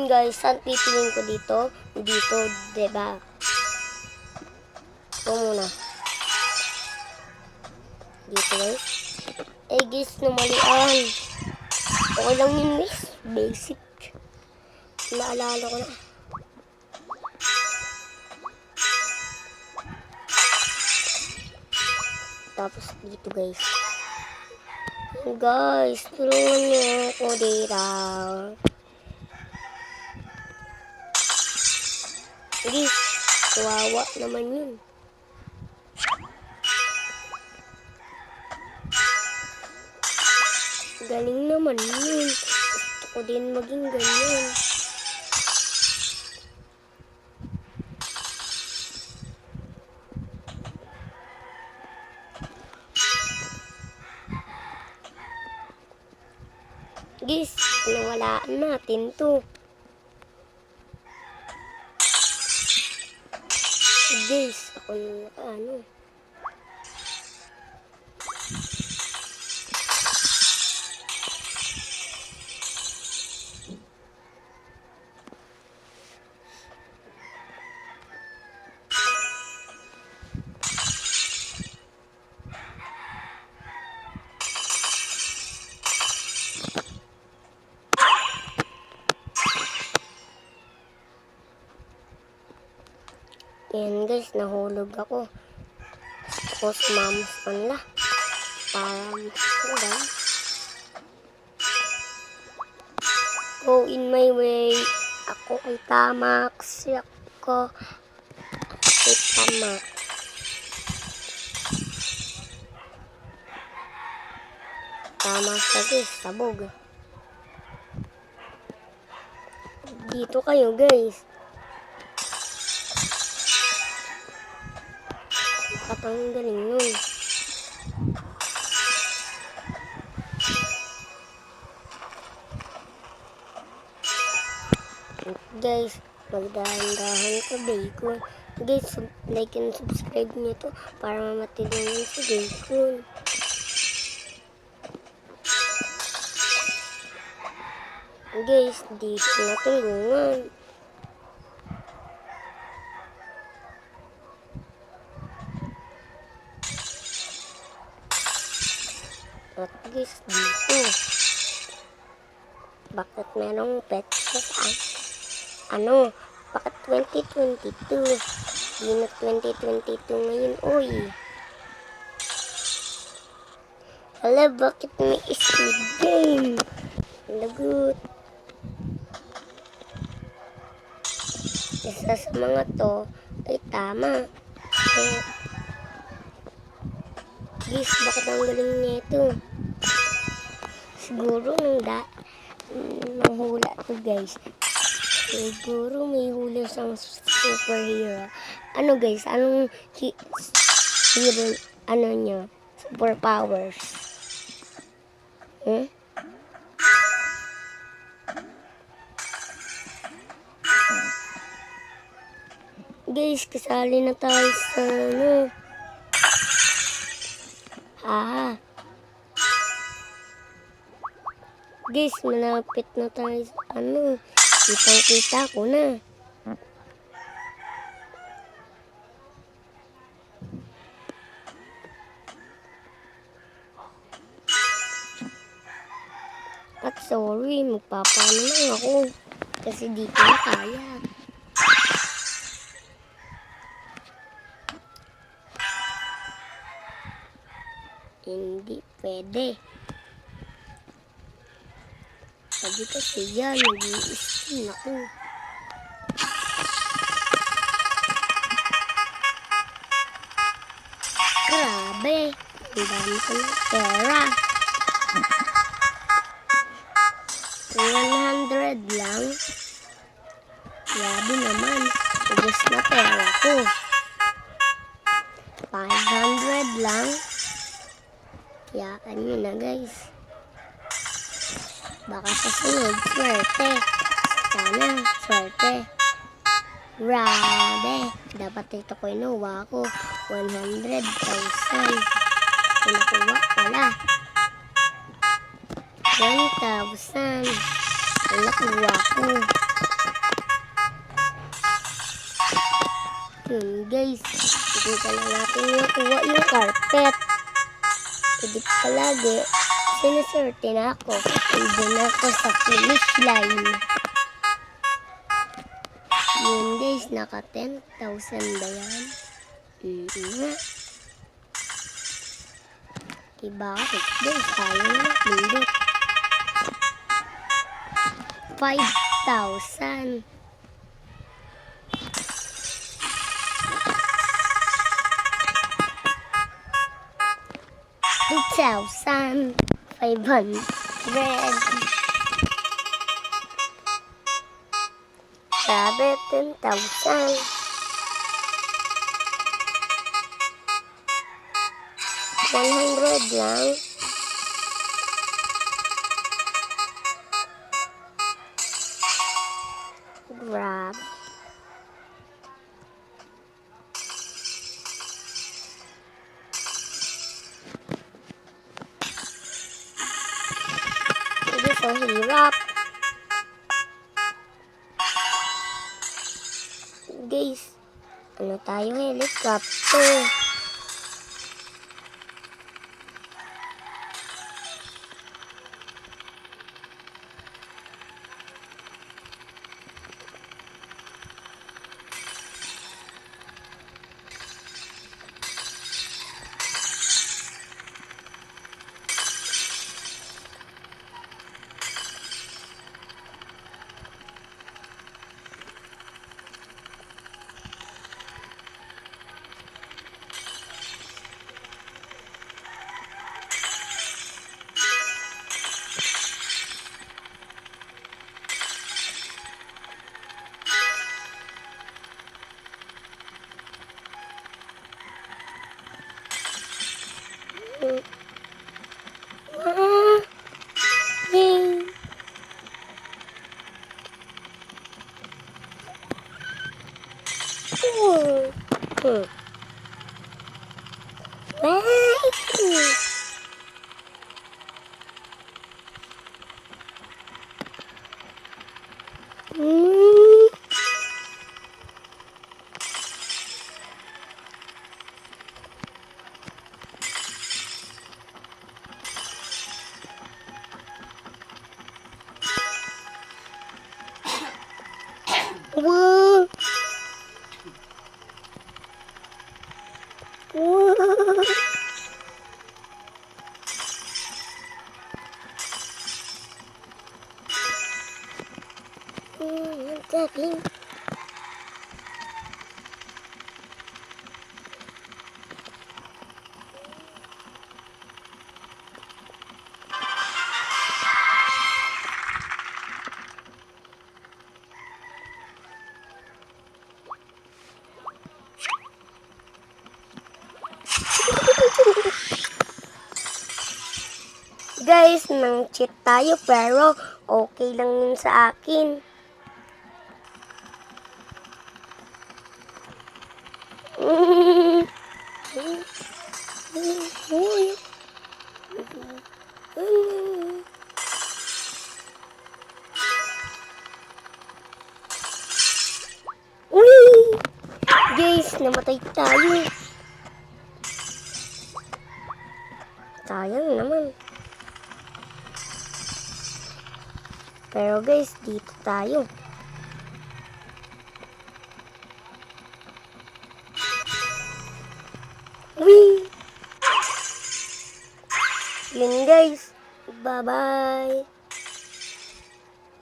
Ngayon guys, saan pipiliin ko dito? Dito, diba? Ito muna. Dito guys. Eh guys, namalian. Okay lang yun guys. Basic. Naalala ko na. Tapos dito guys. Guys, tulungan niyo ako dito. Guys, kawawa naman yun. Galing naman yun. Gusto ko din maging ganyan. Guys, nawalaan natin to. Guys, ako ano. Ayan guys, nahulog ako. Gusto ko sumama sa kanila. Para makakulan. Go in my way. Ako ay tama. Kasi ako ay tama. Tama sa guys, sabog. Dito kayo guys. Katanggalin nun. Guys, magdahan-dahan ka bacon. Guys, like and subscribe nyo to para mamatulungan si bacon. Guys, dito na tulungan. At guys, dito. Bakit merong pet sa ano? Bakit 2022? Di na 2022 ngayon, oy. Hala, bakit may Squid Game? Lagot. Isa sa mga to ay tama. Guys, bakit ang galing nito? Siguro nang hula to guys. Siguro may hula siyang superhero. Ano guys? Anong hero? Ano niya? Superpowers? Guys, kasali na tayo sa ano. Guys, malapit na tayo sa ano. Kitang-kita ko na. At sorry, magpapaano lang ako. Kasi di ko na kaya. Hindi pwede. Sabi kasi yan, nag-i-skin ako. Grabe, ang dami ko ng pera. 100 lang. Grabe naman, ubos na pera ko. 500 lang. Yakan nyo na guys. Baka sa sunod, swerte. Sana, swerte. Grabe. Dapat ito ko inuwa ko. 100,000. Nakuha pala. 1,000. Nakuha ko. Dito na natin nakuha yung carpet. Hindi palagi, sinuserte na ako. Hindi na ako sa finish line. Yun guys, naka 10,000 ba yan? Nga. Diba bakit guys, tayo na pindot. 5,000. 2,500. Grabe, 10,000. 100 lang. Grab. Hindi so hirap. Guys, ano tayo, helicopter. Yay! Wow! Wow! Ang guys, nang cheat tayo pero okay lang yun sa akin. Uy! Guys, namatay tayo. Sayang naman. Pero guys, dito tayo. Wee! Yun guys. Bye-bye.